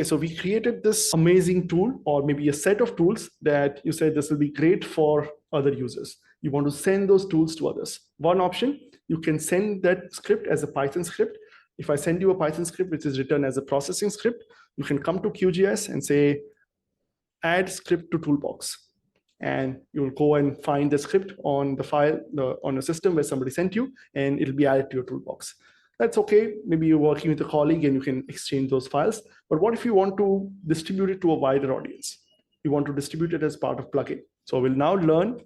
Okay, so we created this amazing tool, or maybe a set of tools that you said this will be great for other users. You want to send those tools to others. One option, you can send that script as a Python script. If I send you a Python script which is written as a processing script, you can come to QGIS and say, add script to toolbox. And you'll go and find the script on the file, on a system where somebody sent you, and it'll be added to your toolbox. That's okay. Maybe you're working with a colleague and you can exchange those files. But what if you want to distribute it to a wider audience? You want to distribute it as part of plugin. So we'll now learn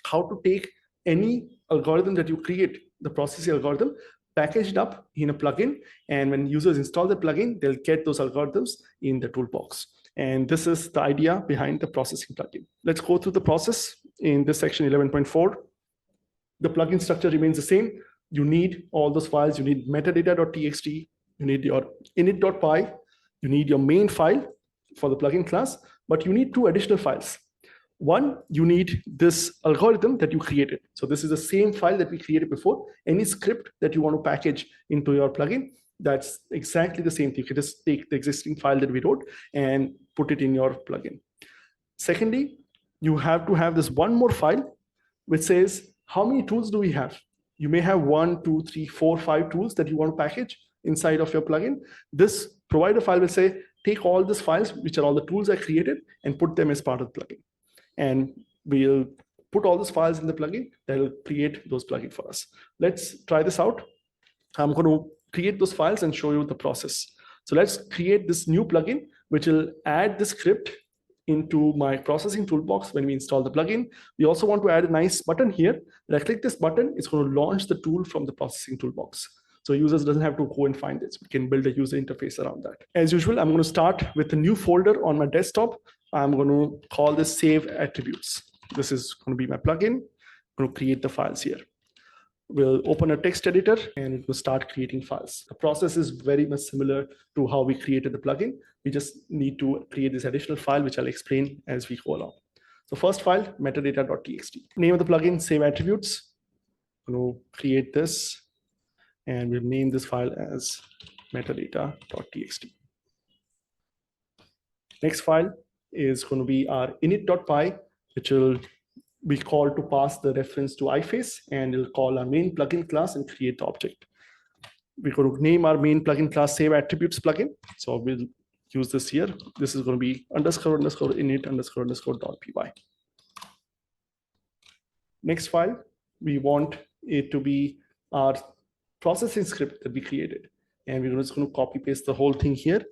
how to take any algorithm that you create, the processing algorithm, packaged up in a plugin. And when users install the plugin, they'll get those algorithms in the toolbox. And this is the idea behind the processing plugin. Let's go through the process in this section 11.4. The plugin structure remains the same. You need all those files. You need metadata.txt. You need your init.py. You need your main file for the plugin class, but you need two additional files. One, you need this algorithm that you created. So this is the same file that we created before. Any script that you want to package into your plugin, that's exactly the same thing. You can just take the existing file that we wrote and put it in your plugin. Secondly, you have to have this one more file which says, how many tools do we have? You may have 1, 2, 3, 4, 5 tools that you want to package inside of your plugin. This provider file will say, take all these files, which are all the tools I created, and put them as part of the plugin. And we'll put all those files in the plugin that will create those plugins for us. Let's try this out. I'm going to create those files and show you the process. So let's create this new plugin, which will add the script into my processing toolbox when we install the plugin. We also want to add a nice button here. When I click this button, it's going to launch the tool from the processing toolbox. So users doesn't have to go and find this. We can build a user interface around that. As usual, I'm going to start with a new folder on my desktop. I'm going to call this save attributes. This is going to be my plugin. I'm going to create the files here. We'll open a text editor and it will start creating files. The process is very much similar to how we created the plugin. We just need to create this additional file, which I'll explain as we go along. So first file, metadata.txt. Name of the plugin, save attributes. I'm going to create this and we'll name this file as metadata.txt. Next file is going to be our init.py, which will be called to pass the reference to iFace, and it'll call our main plugin class and create the object. We're going to name our main plugin class save attributes plugin. So we'll use this here. This is going to be __init__.py. Next file, we want it to be our processing script that we created. And we're just going to copy paste the whole thing here.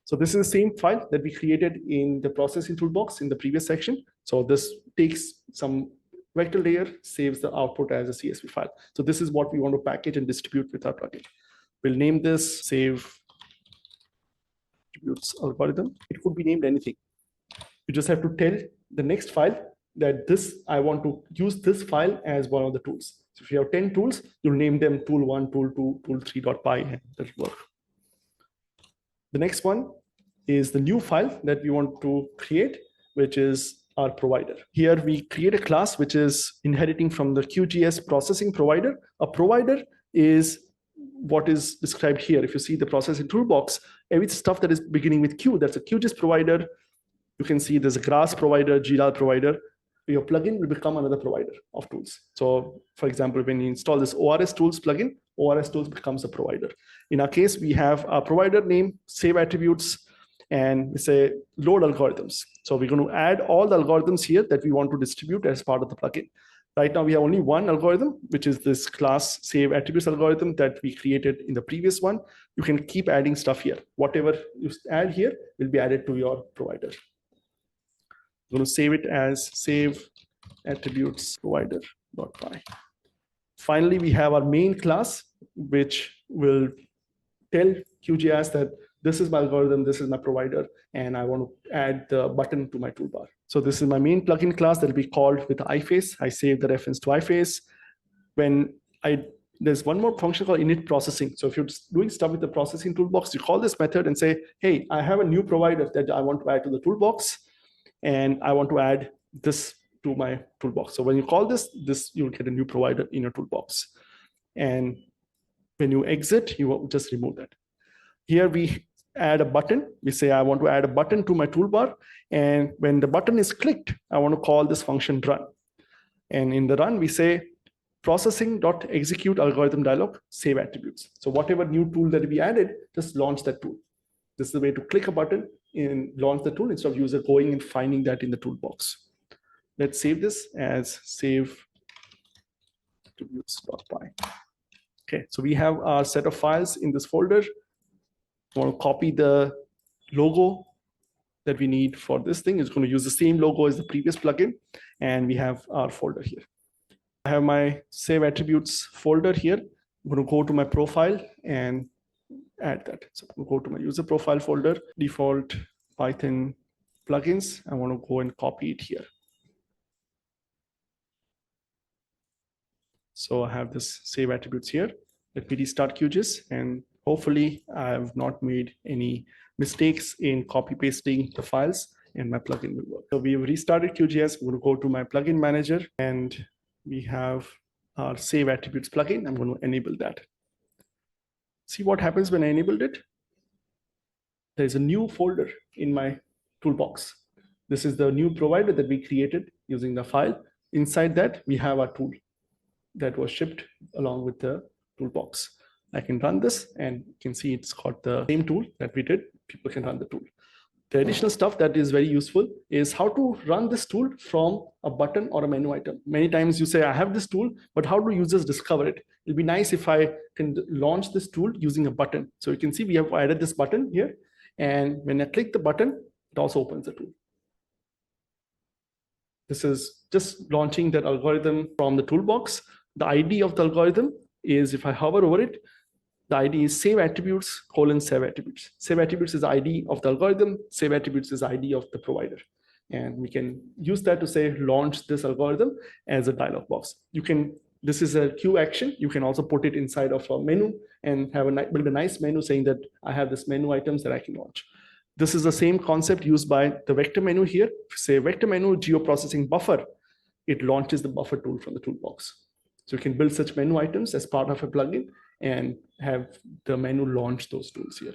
So this is the same file that we created in the processing toolbox in the previous section. So this takes some vector layer, saves the output as a CSV file. So this is what we want to package and distribute with our plugin. We'll name this save attributes algorithm. It could be named anything. You just have to tell the next file that I want to use this file as one of the tools. So if you have 10 tools, you'll name them tool 1, tool 2, tool 3.py, and that'll work. The next one is the new file that we want to create, which is our provider. Here we create a class which is inheriting from the QGIS processing provider. A provider is what is described here. If you see the processing toolbox, every stuff that is beginning with Q, that's a QGIS provider. You can see there's a grass provider, GLAL provider. Your plugin will become another provider of tools. So for example, when you install this ORS tools plugin, ORS tools becomes a provider. In our case, we have a provider name, save attributes, and we say load algorithms. So we're going to add all the algorithms here that we want to distribute as part of the plugin. Right now, we have only one algorithm, which is this class save attributes algorithm that we created in the previous one. You can keep adding stuff here. Whatever you add here will be added to your provider. I'm going to save it as save attributes provider.py. Finally, we have our main class, which will tell QGIS that this is my algorithm, this is my provider, and I want to add the button to my toolbar. So this is my main plugin class that will be called with iFace. I save the reference to iFace. There's one more function called init processing. So if you're just doing stuff with the processing toolbox, you call this method and say, hey, I have a new provider that I want to add to the toolbox, and I want to add this to my toolbox. So when you call this, you'll get a new provider in your toolbox. And when you exit, you will just remove that. Here we add a button. We say, I want to add a button to my toolbar. And when the button is clicked, I want to call this function run. And in the run, we say processing.execute algorithm dialog, save attributes. So whatever new tool that we added, just launch that tool. This is the way to click a button and launch the tool instead of user going and finding that in the toolbox. Let's save this as save attributes.py. Okay, so we have our set of files in this folder. I want to copy the logo that we need for this thing. It's going to use the same logo as the previous plugin, and we have our folder here. I have my save attributes folder here. I'm going to go to my profile and add that. So I'm going to go to my user profile folder, default Python plugins. I want to go and copy it here. So I have this save attributes here. Let me restart QGIS, and hopefully I have not made any mistakes in copy pasting the files, and my plugin will work. So we've restarted QGIS. I'm going to go to my plugin manager, and we have our save attributes plugin. I'm going to enable that. See what happens when I enabled it? There's a new folder in my toolbox. This is the new provider that we created using the file. Inside that, we have our tool that was shipped along with the toolbox. I can run this, and you can see it's got the same tool that we did. People can run the tool. The additional stuff that is very useful is how to run this tool from a button or a menu item. Many times you say, I have this tool, but how do users discover it? It'll be nice if I can launch this tool using a button. So you can see we have added this button here. And when I click the button, it also opens the tool. This is just launching that algorithm from the toolbox. The ID of the algorithm is, if I hover over it, the ID is save attributes : save attributes. Save attributes is the ID of the algorithm. Save attributes is the ID of the provider. And we can use that to say, launch this algorithm as a dialog box. You can, this is a queue action. You can also put it inside of a menu and have build a nice menu saying that I have this menu items that I can launch. This is the same concept used by the vector menu here. If you say vector menu geoprocessing buffer, it launches the buffer tool from the toolbox. So you can build such menu items as part of a plugin and have the menu launch those tools here.